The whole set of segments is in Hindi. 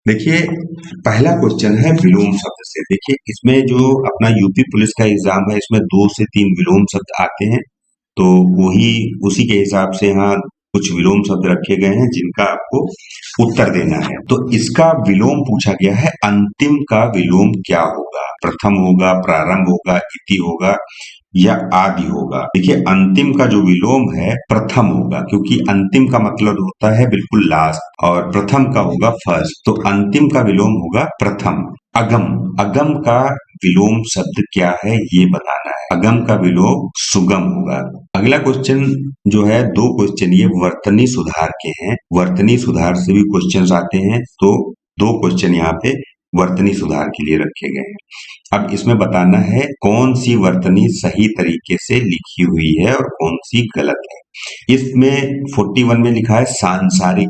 देखिए, पहला क्वेश्चन है विलोम शब्द से। देखिए, इसमें जो अपना यूपी पुलिस का एग्जाम है, इसमें 2 से 3 विलोम शब्द आते हैं। तो वही उसी के हिसाब से यहाँ कुछ विलोम शब्द रखे गए हैं जिनका आपको उत्तर देना है। तो इसका विलोम पूछा गया है, अंतिम का विलोम क्या होगा? प्रथम होगा, प्रारंभ होगा, इति होगा या आदि होगा? देखिए, अंतिम का जो विलोम है प्रथम होगा, क्योंकि अंतिम का मतलब होता है बिल्कुल लास्ट, और प्रथम का होगा फर्स्ट। तो अंतिम का विलोम होगा प्रथम। अगम, अगम का विलोम शब्द क्या है ये बताना है। अगम का विलोम सुगम होगा। अगला क्वेश्चन जो है, 2 क्वेश्चन ये वर्तनी सुधार के हैं। वर्तनी सुधार से भी क्वेश्चंस आते हैं, तो 2 क्वेश्चन यहाँ पे वर्तनी सुधार के लिए रखे गए हैं। अब इसमें बताना है कौन सी वर्तनी सही तरीके से लिखी हुई है और कौन सी गलत है। इसमें 41 में लिखा है सांसारिक।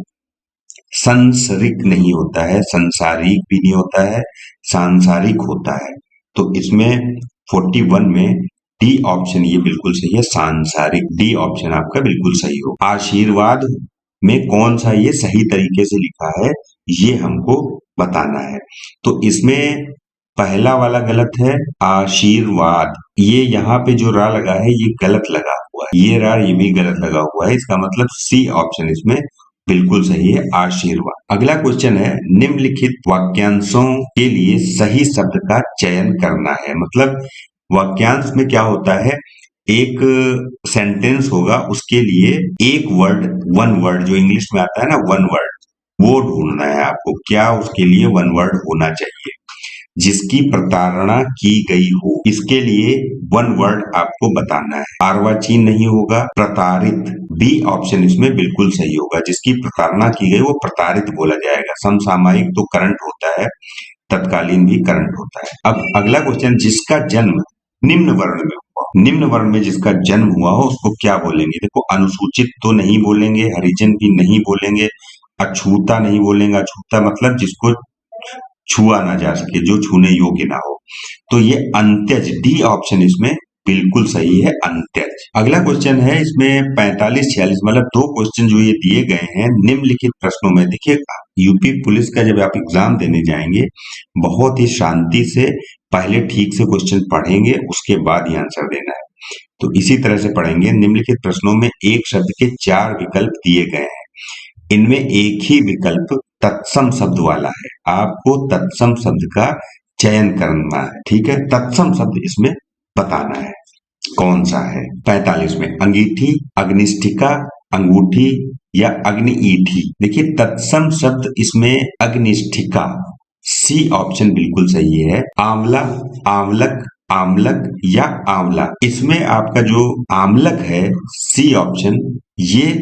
संसरिक नहीं होता है, संसारिक भी नहीं होता है, सांसारिक होता है। तो इसमें 41 में डी ऑप्शन ये बिल्कुल सही है, सांसारिक। डी ऑप्शन आपका बिल्कुल सही हो। आशीर्वाद में कौन सा ये सही तरीके से लिखा है ये हमको बताना है। तो इसमें पहला वाला गलत है, आशीर्वाद। ये यहाँ पे जो रा लगा है ये गलत लगा हुआ है, ये रा ये भी गलत लगा हुआ है। इसका मतलब सी ऑप्शन इसमें बिल्कुल सही है, आशीर्वाद। अगला क्वेश्चन है, निम्नलिखित वाक्यांशों के लिए सही शब्द का चयन करना है। मतलब वाक्यांश में क्या होता है, एक सेंटेंस होगा, उसके लिए एक वर्ड, वन वर्ड जो इंग्लिश में आता है ना, वन वर्ड, वो ढूंढना है आपको। क्या उसके लिए वन वर्ड होना चाहिए जिसकी प्रताड़ना की गई हो, इसके लिए वन वर्ड आपको बताना है। अर्वाचीन नहीं होगा, प्रताड़ित। बी ऑप्शन इसमें बिल्कुल सही होगा, जिसकी प्रताड़ना की गई वो प्रताड़ित बोला जाएगा। समसामयिक तो करंट होता है, तत्कालीन भी करंट होता है। अब अगला क्वेश्चन, जिसका जन्म निम्न वर्ण में हुआ, निम्न वर्ण में जिसका जन्म हुआ हो उसको क्या बोलेंगे? देखो, अनुसूचित तो नहीं बोलेंगे, हरिजन भी नहीं बोलेंगे, अछूता नहीं बोलेंगे। अछूता मतलब जिसको छुआ ना जा सके, जो छूने योग्य ना हो। तो ये अंत्यज, डी ऑप्शन इसमें बिल्कुल सही है, अंत्यज। अगला क्वेश्चन है, इसमें 45-46 मतलब 2 क्वेश्चन जो ये दिए गए हैं निम्नलिखित प्रश्नों में। देखिए, यूपी पुलिस का जब आप एग्जाम देने जाएंगे, बहुत ही शांति से पहले ठीक से क्वेश्चन पढ़ेंगे, उसके बाद ही आंसर देना है। तो इसी तरह से पढ़ेंगे। निम्नलिखित प्रश्नों में एक शब्द के 4 विकल्प दिए गए हैं, इनमें एक ही विकल्प तत्सम शब्द वाला है। आपको तत्सम शब्द का चयन करना है, ठीक है। तत्सम शब्द इसमें बताना है कौन सा है। 45 में अंगीठी, अग्निष्ठिका, अंगूठी या अग्निईठी। देखिए, तत्सम शब्द इसमें अग्निष्ठिका, सी ऑप्शन बिल्कुल सही है। आंवला, आंवलक, आमलक या आंवला, इसमें आपका जो आमलक है, सी ऑप्शन, ये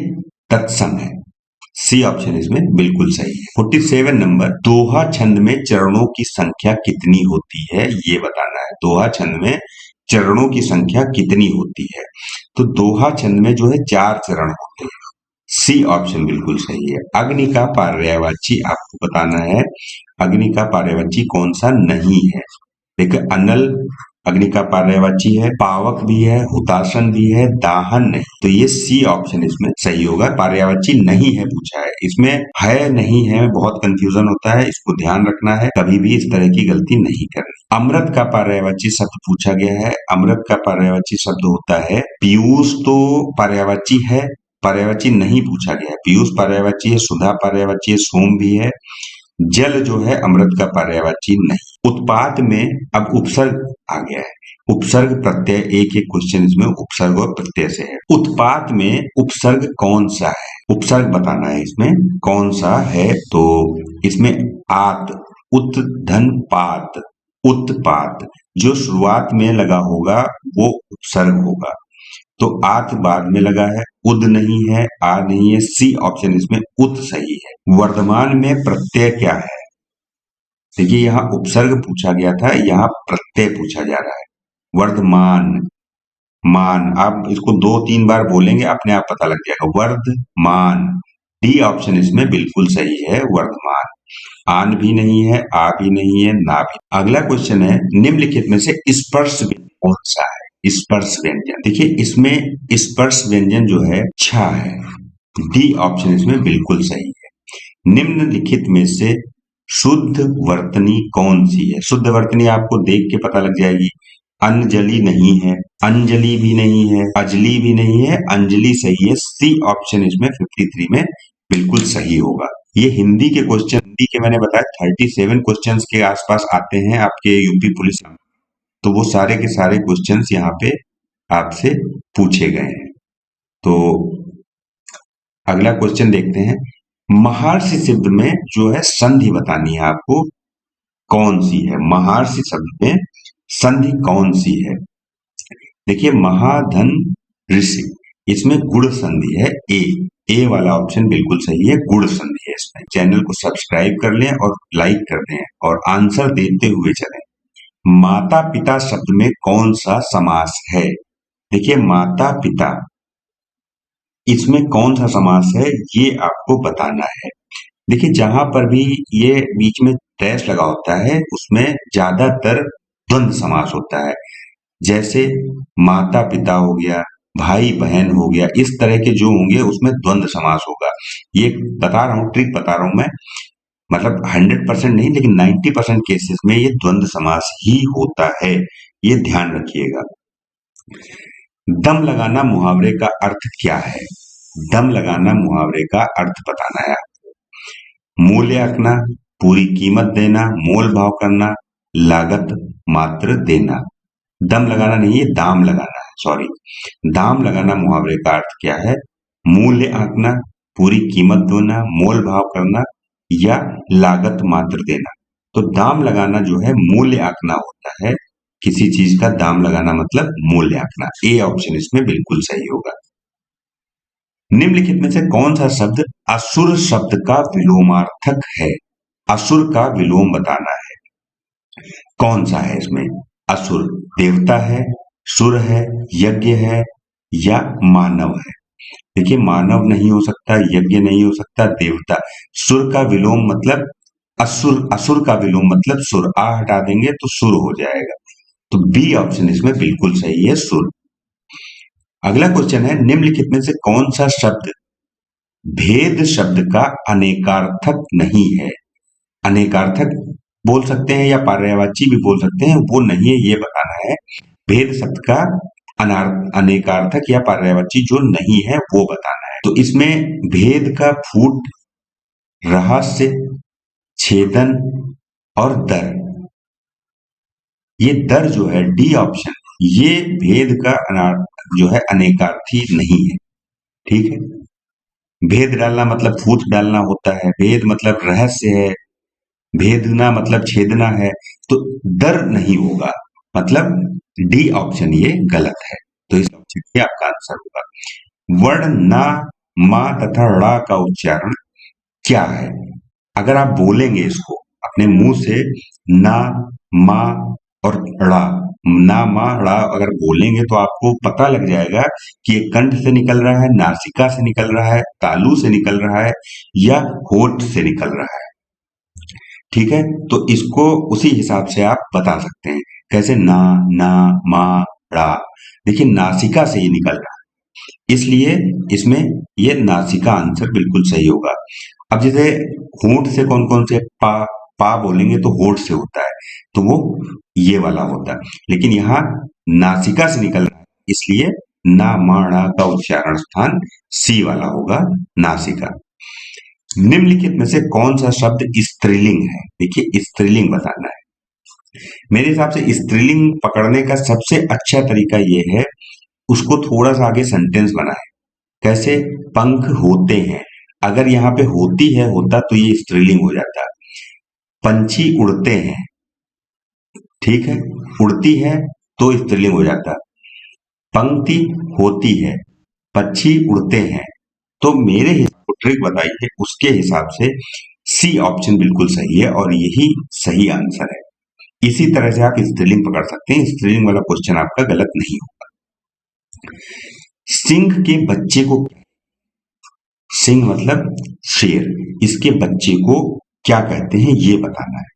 तत्सम है। सी ऑप्शन इसमें बिल्कुल सही है। 47 नंबर, दोहा छंद में चरणों की संख्या कितनी होती है ये बताना है। दोहा छंद में चरणों की संख्या कितनी होती है? तो दोहा छंद में जो है 4 चरण होते हैं, सी ऑप्शन बिल्कुल सही है। अग्नि का पर्यायवाची आपको बताना है, अग्नि का पर्यायवाची कौन सा नहीं है। देखिए, अनल अग्नि का पर्यायवाची है, पावक भी है, हुताशन भी है, दाहन नहीं। तो ये सी ऑप्शन इसमें सही होगा, पर्यायवाची नहीं है पूछा है। इसमें है नहीं है बहुत कंफ्यूजन होता है, इसको ध्यान रखना है, कभी भी इस तरह की गलती नहीं करनी। अमृत का पर्यायवाची शब्द पूछा गया है। अमृत का पर्यायवाची शब्द होता है पीयूष। तो पर्यायवाची है, पर्यायवाची नहीं पूछा गया है। पीयूष पर्यायवाची है, सुधा पर्यायवाची है, सोम भी है। जल जो है अमृत का पर्यायवाची नहीं। उत्पाद में अब उपसर्ग आ गया है, उपसर्ग प्रत्यय, एक एक क्वेश्चन इसमें उपसर्ग और प्रत्यय से है। उत्पाद में उपसर्ग कौन सा है, उपसर्ग बताना है इसमें कौन सा है। तो इसमें आत, उत धन पात, उत्पात, जो शुरुआत में लगा होगा वो उपसर्ग होगा। तो आत बाद में लगा है, उद नहीं है, आ नहीं है, सी ऑप्शन इसमें उत सही है। वर्तमान में प्रत्यय क्या है? देखिए, यहाँ उपसर्ग पूछा गया था, यहाँ प्रत्यय पूछा जा रहा है। वर्धमान, मान, आप इसको 2-3 बार बोलेंगे अपने आप पता लग जाएगा। वर्धमान, डी ऑप्शन इसमें बिल्कुल सही है, वर्धमान। आन भी नहीं है, आ भी नहीं है, ना भी। अगला क्वेश्चन है, निम्नलिखित में से स्पर्श कौन सा है? स्पर्श व्यंजन। देखिए, इसमें स्पर्श व्यंजन जो है छा है, डी ऑप्शन इसमें बिल्कुल सही है। निम्नलिखित में से शुद्ध वर्तनी कौन सी है? शुद्ध वर्तनी आपको देख के पता लग जाएगी। अंजलि नहीं है, अंजलि भी नहीं है, अजली भी नहीं है, अंजलि सही है। सी ऑप्शन इसमें 53 में बिल्कुल सही होगा। ये हिंदी के क्वेश्चन, हिंदी के मैंने बताया 37 क्वेश्चंस के आसपास आते हैं आपके यूपी पुलिस, तो वो सारे के सारे क्वेश्चंस यहाँ पे आपसे पूछे गए हैं। तो अगला क्वेश्चन देखते हैं। महर्षि शब्द में जो है संधि बतानी है आपको, कौन सी है? महर्षि शब्द में संधि कौन सी है? देखिए, महाधन ऋषि, इसमें गुण संधि है। ए वाला ऑप्शन बिल्कुल सही है, गुण संधि है इसमें। चैनल को सब्सक्राइब कर लें और लाइक कर दें और आंसर देते हुए चलें। माता पिता शब्द में कौन सा समास है? देखिए, माता पिता, इसमें कौन सा समास है ये आपको बताना है। देखिए, जहां पर भी ये बीच में डैश लगा होता है उसमें ज्यादातर द्वंद्व समास होता है। जैसे माता पिता हो गया, भाई बहन हो गया, इस तरह के जो होंगे उसमें द्वंद्व समास होगा। ये बता रहा हूँ, ट्रिक बता रहा हूं मैं, मतलब 100% नहीं लेकिन 90% केसेस में ये द्वंद्व समास ही होता है, ये ध्यान रखिएगा। दम लगाना मुहावरे का अर्थ क्या है? दम लगाना मुहावरे का अर्थ बताना है आपको। मूल्य आंकना, पूरी कीमत देना, मोल भाव करना, लागत मात्र देना। दम लगाना नहीं है, दाम लगाना है, सॉरी। दाम लगाना मुहावरे का अर्थ क्या है? मूल्य आंकना, पूरी कीमत देना, मोल भाव करना या लागत मात्र देना। तो दाम लगाना जो है मूल्य आंकना होता है, किसी चीज का दाम लगाना मतलब मूल्य आंकना। ए ऑप्शन इसमें बिल्कुल सही होगा। निम्नलिखित में से कौन सा शब्द असुर शब्द का विलोमार्थक है? असुर का विलोम बताना है, कौन सा है इसमें? असुर देवता है, सुर है, यज्ञ है या मानव है? देखिए, मानव नहीं हो सकता, यज्ञ नहीं हो सकता, देवता। सुर का विलोम मतलब असुर, असुर का विलोम मतलब सुर। आ हटा देंगे तो सुर हो जाएगा। तो बी ऑप्शन इसमें बिल्कुल सही है, सुर। अगला क्वेश्चन है, निम्नलिखित में से कौन सा शब्द भेद शब्द का अनेकार्थक नहीं है? अनेकार्थक बोल सकते हैं या पर्यायवाची भी बोल सकते हैं, वो नहीं है, ये बताना है। भेद शब्द का अनेकार्थक या पर्यायवाची जो नहीं है वो बताना है। तो इसमें भेद का फूट, रहस्य, छेदन और दर। ये दर जो है डी ऑप्शन, ये भेद का जो है अनेकार्थी नहीं है। ठीक है, भेद डालना मतलब फूट डालना होता है, भेद मतलब रहस्य है, भेदना मतलब छेदना है, तो दर नहीं होगा, मतलब डी ऑप्शन ये गलत है। तो इस ऑप्शन ये आपका आंसर होगा। वर्ण ना, मा तथा ड़ा का उच्चारण क्या है? अगर आप बोलेंगे इसको अपने मुंह से, ना, मा और ड़ा, ना मा ड़ा अगर बोलेंगे तो आपको पता लग जाएगा कि ये कंठ से निकल रहा है, नासिका से निकल रहा है, तालू से निकल रहा है या होठ से निकल रहा है। ठीक है, तो इसको उसी हिसाब से आप बता सकते हैं। कैसे? ना, ना, मा, ड़ा। देखिए, नासिका से ये निकल रहा है, इसलिए इसमें ये नासिका आंसर बिल्कुल सही होगा। अब जैसे होंठ से कौन कौन से पा बोलेंगे तो होंठ से होता है, तो वो ये वाला होता है, लेकिन यहाँ नासिका से निकल रहा है, इसलिए ना, मा, ड़ा का उच्चारण स्थान सी वाला होगा, नासिका। निम्नलिखित में से कौन सा शब्द स्त्रीलिंग है? देखिए, स्त्रीलिंग बताना है। मेरे हिसाब से स्त्रीलिंग पकड़ने का सबसे अच्छा तरीका ये है, उसको थोड़ा सा आगे सेंटेंस बनाए। कैसे? पंख होते हैं, अगर यहाँ पे होती है होता तो ये स्त्रीलिंग हो जाता। पंछी उड़ते हैं, ठीक है, उड़ती है तो स्त्रीलिंग हो जाता। पंक्ति होती है, पक्षी उड़ते हैं, तो मेरे हिसाब से ट्रिक बताइए, उसके हिसाब से सी ऑप्शन बिल्कुल सही है और यही सही आंसर है। इसी तरह से आप स्त्रीलिंग पकड़ सकते हैं, स्त्रीलिंग वाला क्वेश्चन आपका गलत नहीं होगा। सिंह के बच्चे को, सिंह मतलब शेर, इसके बच्चे को क्या कहते हैं ये बताना है।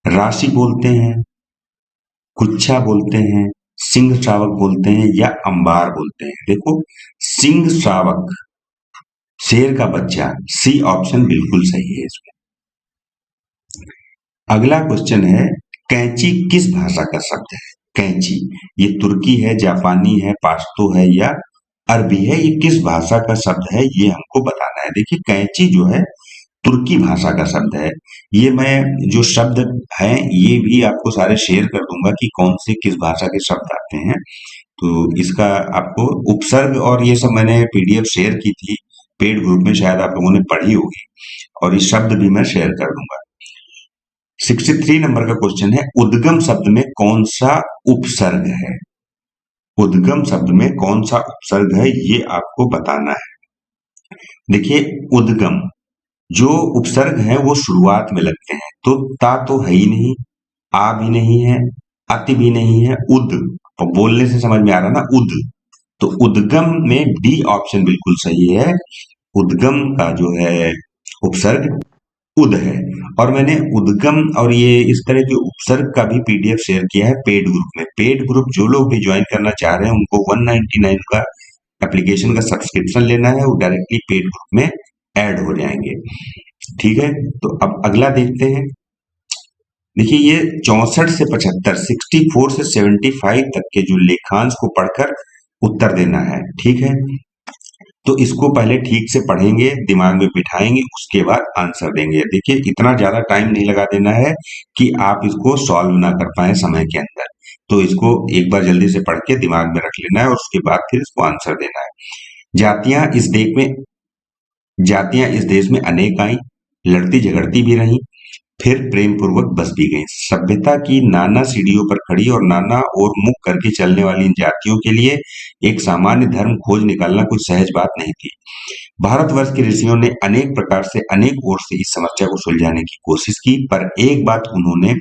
राशि बोलते हैं, कुच्छा बोलते हैं, सिंह श्रावक बोलते हैं या अंबार बोलते हैं? देखो, सिंह श्रावक, शेर का बच्चा, सी ऑप्शन बिल्कुल सही है इसमें। अगला क्वेश्चन है, कैंची किस भाषा का शब्द है? कैंची, ये तुर्की है, जापानी है, पाश्तो है या अरबी है? ये किस भाषा का शब्द है, ये हमको बताना है। देखिए कैंची जो है तुर्की भाषा का शब्द है। ये मैं जो शब्द हैं ये भी आपको सारे शेयर कर दूंगा कि कौन से किस भाषा के शब्द आते हैं। तो इसका आपको उपसर्ग और ये सब मैंने पीडीएफ शेयर की थी पेड ग्रुप में, शायद आप लोगों ने पढ़ी होगी, और ये शब्द भी मैं शेयर कर दूंगा। 63 नंबर का क्वेश्चन है, उद्गम शब्द में कौन सा उपसर्ग है? उद्गम शब्द में कौन सा उपसर्ग है ये आपको बताना है। देखिए उद्गम जो उपसर्ग है वो शुरुआत में लगते हैं, तो ता तो है ही नहीं, आ भी नहीं है, अति भी नहीं है, उद, तो बोलने से समझ में आ रहा ना, उद। तो उद्गम में डी ऑप्शन बिल्कुल सही है। उद्गम का जो है उपसर्ग उद है। और मैंने उद्गम और ये इस तरह के उपसर्ग का भी पीडीएफ शेयर किया है पेड ग्रुप में। पेड ग्रुप जो लोग भी ज्वाइन करना चाह रहे हैं उनको 199 का एप्लीकेशन का सब्सक्रिप्शन लेना है, वो डायरेक्टली पेड ग्रुप में ऐड हो जाएंगे। ठीक है, तो अब अगला देखते हैं। देखिए ये 64 से 75, 64 से 75 तक के जो लेखांश को पढ़कर उत्तर देना है। ठीक है, तो इसको पहले ठीक से पढ़ेंगे, दिमाग में बिठाएंगे, उसके बाद आंसर देंगे। देखिए इतना ज्यादा टाइम नहीं लगा देना है कि आप इसको सॉल्व ना कर पाए समय के अंदर। तो इसको एक बार जल्दी से पढ़ के दिमाग में रख लेना है और उसके बाद फिर इसको आंसर देना है। जातियां इस देश में जातियां इस देश में अनेक आई, लड़ती झगड़ती भी रहीं, फिर प्रेम पूर्वक बस भी गई। सभ्यता की नाना सीढ़ियों पर खड़ी और नाना और मुख करके चलने वाली इन जातियों के लिए एक सामान्य धर्म खोज निकालना कोई सहज बात नहीं थी। भारतवर्ष के ऋषियों ने अनेक प्रकार से अनेक ओर से इस समस्या को सुलझाने की कोशिश की, पर एक बात उन्होंने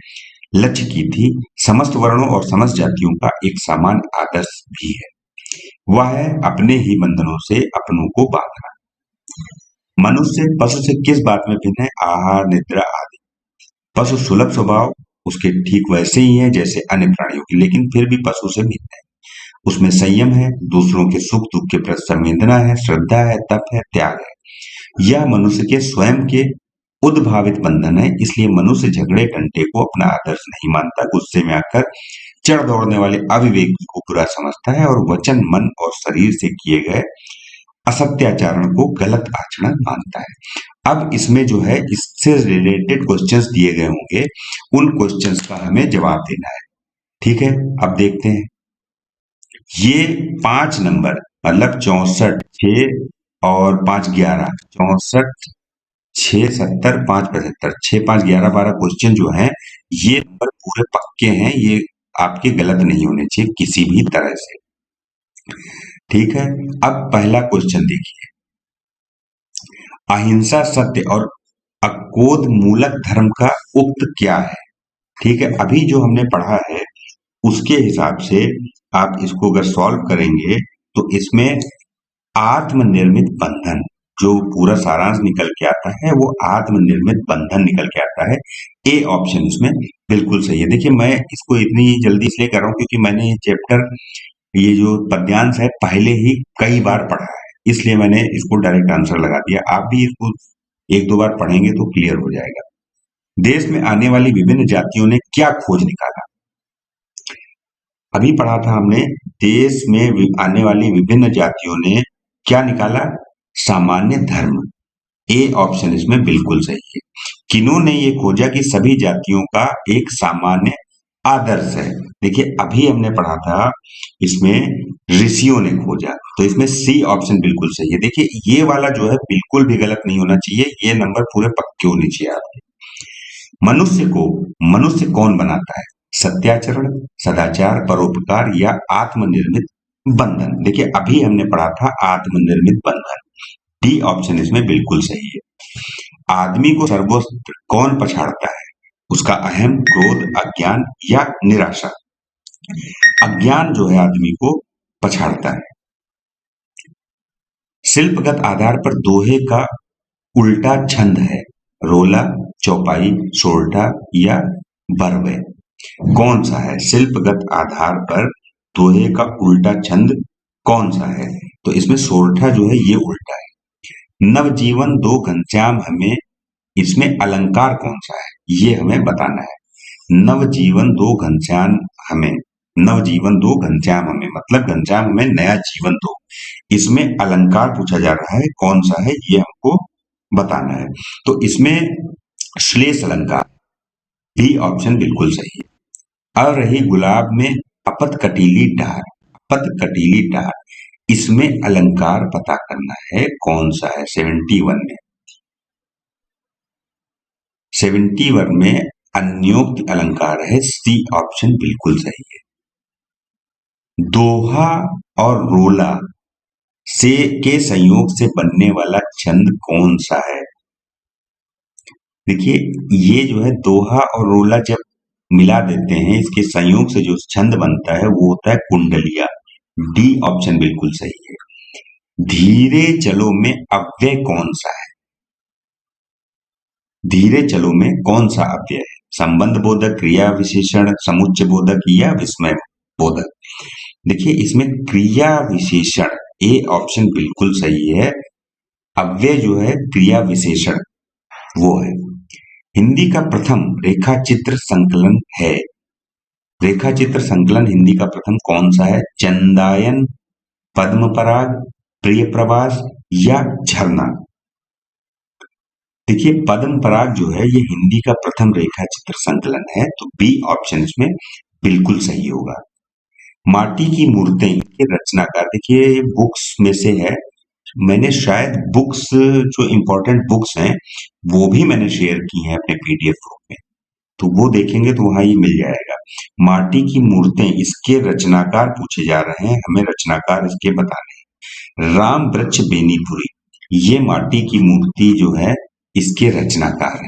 लक्ष्य की थी, समस्त वर्णों और समस्त जातियों का एक समान आदर्श भी है, वह है अपने ही बंधनों से अपनों को बांधना। मनुष्य पशु से किस बात में भिन्न है? आहार, निद्रा आदि। पशु सुलभ स्वभाव उसके ठीक वैसे ही है जैसे अन्य प्राणियों की, लेकिन फिर भी पशु से भिन्न है। उसमें संयम है, दूसरों के सुख दुख के प्रति संवेदना है, श्रद्धा है, तप है, त्याग है। यह मनुष्य के स्वयं के उद्भावित बंधन है, इसलिए मनुष्य झगड़े घंटे को अपना आदर्श नहीं मानता, गुस्से में आकर चढ़ दौड़ने वाले अविवेकी को बुरा समझता है और वचन, मन और शरीर से किए गए असत्याचरण को गलत आचरण मानता है। अब इसमें जो है इससे रिलेटेड क्वेश्चंस दिए गए होंगे, उन क्वेश्चंस का हमें जवाब देना है। ठीक है, अब देखते हैं। ये 5 नंबर मतलब 64, 6 और 5 11, 64, 6 70, 5 75, 6 5 11 12 क्वेश्चन जो हैं ये नंबर पूरे पक्के हैं, ये आपके गलत नहीं होने चाहिए किसी भी तरह से। ठीक है, अब पहला क्वेश्चन देखिए, अहिंसा, सत्य और अक्रोध मूलक धर्म का उक्त क्या है? ठीक है, अभी जो हमने पढ़ा है उसके हिसाब से आप इसको अगर सॉल्व करेंगे तो इसमें आत्मनिर्मित बंधन जो पूरा सारांश निकल के आता है वो आत्मनिर्मित बंधन निकल के आता है। ए ऑप्शन इसमें बिल्कुल सही है। देखिए मैं इसको इतनी जल्दी इसलिए कर रहा हूँ क्योंकि मैंने ये चैप्टर, ये जो पद्यांश है पहले ही कई बार पढ़ा है, इसलिए मैंने इसको डायरेक्ट आंसर लगा दिया। आप भी इसको एक दो बार पढ़ेंगे तो क्लियर हो जाएगा। देश में आने वाली विभिन्न जातियों ने क्या खोज निकाला? अभी पढ़ा था हमने, देश में आने वाली विभिन्न जातियों ने क्या निकाला? सामान्य धर्म। ए ऑप्शन इसमें बिल्कुल सही है। किन्होंने ये खोजा कि सभी जातियों का एक सामान्य आदर्श है? देखिए अभी हमने पढ़ा था इसमें ऋषियों ने खोजा, तो इसमें सी ऑप्शन बिल्कुल सही है। देखिए ये वाला जो है बिल्कुल भी गलत नहीं होना चाहिए, ये नंबर पूरे पक्के होने चाहिए आपके। मनुष्य कौन बनाता है? सत्याचरण, सदाचार, परोपकार या आत्मनिर्मित बंधन? देखिए अभी हमने पढ़ा था आत्मनिर्मित बंधन। डी ऑप्शन इसमें बिल्कुल सही है। आदमी को सर्वोच्च कौन पछाड़ता है? उसका अहम, क्रोध, अज्ञान या निराशा? अज्ञान जो है आदमी को पछाड़ता है। शिल्पगत आधार पर दोहे का उल्टा छंद है? रोला, चौपाई, सोरठा या बरवे? कौन सा है? शिल्पगत आधार पर दोहे का उल्टा छंद कौन सा है? तो इसमें सोरठा जो है ये उल्टा है। नवजीवन दो घनश्याम हमें, इसमें अलंकार कौन सा है? ये हमें बताना है। नवजीवन दो घनश्याम हमें, नवजीवन दो घनश्याम हमें, मतलब घनश्याम हमें नया जीवन दो। इसमें अलंकार पूछा जा रहा है, कौन सा है ये हमको बताना है। तो इसमें श्लेष अलंकार, डी ऑप्शन बिल्कुल सही है। और रही गुलाब में अपत कटीली डार, अपत कटीली डार, इसमें अलंकार पता करना है कौन सा है। 71 में, 71 में अन्योक्त अलंकार है, सी ऑप्शन बिल्कुल सही है। दोहा और रोला से के संयोग से बनने वाला छंद कौन सा है। देखिए, ये जो है दोहा और रोला जब मिला देते हैं, इसके संयोग से जो छंद बनता है वो होता है कुंडलिया, डी ऑप्शन बिल्कुल सही है। धीरे चलो में अव्यय कौन सा है। धीरे चलो में कौन सा अव्यय है। संबंध बोधक, क्रिया विशेषण, समुच्चय बोधक या विस्मय बोधक। देखिए, इसमें क्रिया विशेषण, ए ऑप्शन बिल्कुल सही है। अव्यय जो है क्रिया विशेषण वो है। हिंदी का प्रथम रेखा चित्र संकलन है। रेखा चित्र संकलन हिंदी का प्रथम कौन सा है। चंदायन, पद्मपराग, प्रिय प्रवास या झरना। देखिए, पद्म पराग जो है ये हिंदी का प्रथम रेखा चित्र संकलन है, तो बी ऑप्शन इसमें बिल्कुल सही होगा। माटी की मूर्तें के रचनाकार, देखिए ये बुक्स में से है, मैंने शायद बुक्स जो इम्पोर्टेंट बुक्स हैं वो भी मैंने शेयर की हैं अपने पीडीएफ ग्रुप में, तो वो देखेंगे तो वहां ये मिल जाएगा। माटी की मूर्तें, इसके रचनाकार पूछे जा रहे हैं, हमें रचनाकार इसके बताने हैं। राम वृक्ष बेनीपुरी, ये माटी की मूर्ति जो है इसके रचनाकार है।